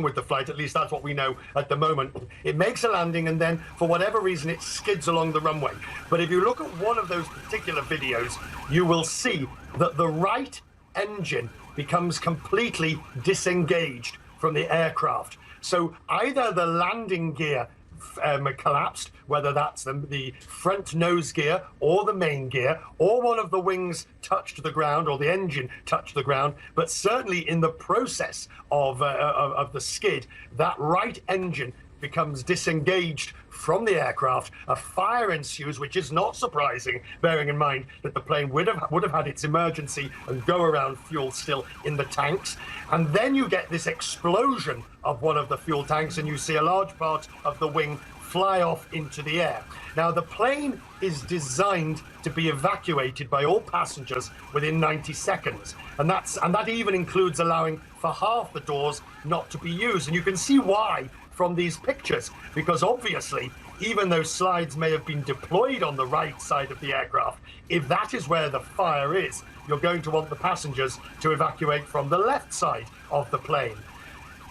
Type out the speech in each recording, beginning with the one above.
with the flight, at least that's what we know at the moment. It makes a landing and then, for whatever reason, it skids along the runway. But if you look at one of those particular videos, you will see that the right engine becomes completely disengaged from the aircraft. So either the landing gear collapsed, whether that's the front nose gear or the main gear, or one of the wings touched the ground, or the engine touched the ground, but certainly in the process of the skid, that right engine becomes disengaged from the aircraft. A fire ensues, which is not surprising, bearing in mind that the plane would have had its emergency and go around fuel still in the tanks. And then you get this explosion of one of the fuel tanks, and you see a large part of the wing fly off into the air. Now, the plane is designed to be evacuated by all passengers within 90 seconds. And that even includes allowing for half the doors not to be used. And you can see why from these pictures, because obviously, even though slides may have been deployed on the right side of the aircraft, if that is where the fire is, you're going to want the passengers to evacuate from the left side of the plane.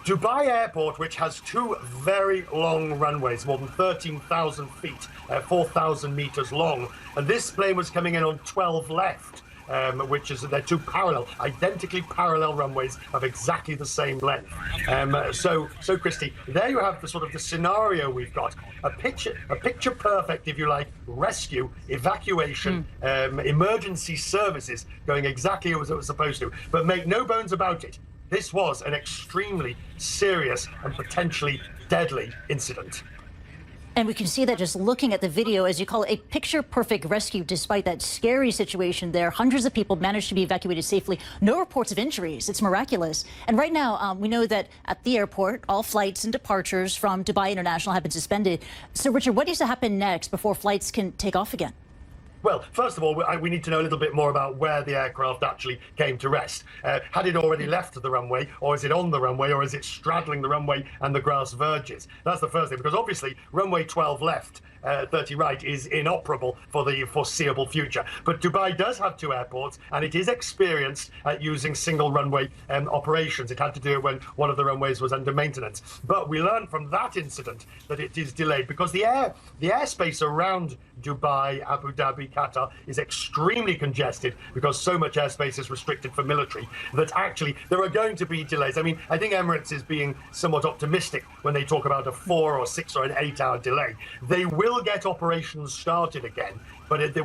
Dubai Airport, which has two very long runways, more than 13,000 feet, 4,000 meters long, and this plane was coming in on 12 left. Which is, they're two identically parallel runways of exactly the same length. So Christy, there you have the sort of the scenario we've got. A picture perfect, if you like, rescue, evacuation, emergency services going exactly as it was supposed to. But make no bones about it, this was an extremely serious and potentially deadly incident. And we can see that just looking at the video, as you call it, a picture-perfect rescue. Despite that scary situation there, hundreds of people managed to be evacuated safely. No reports of injuries. It's miraculous. And right now, we know that at the airport, all flights and departures from Dubai International have been suspended. So, Richard, what needs to happen next before flights can take off again? Well, first of all, we need to know a little bit more about where the aircraft actually came to rest. Had it already left the runway, or is it on the runway, or is it straddling the runway and the grass verges? That's the first thing, because obviously runway 12 left, 30 right is inoperable for the foreseeable future. But Dubai does have two airports, and it is experienced at using single runway operations. It had to do it when one of the runways was under maintenance. But we learned from that incident that it is delayed because the airspace around Dubai, Abu Dhabi, Qatar is extremely congested because so much airspace is restricted for military that actually there are going to be delays. I mean, I think Emirates is being somewhat optimistic when they talk about a 4 or 6 or an 8 hour delay. They will get operations started again, but they will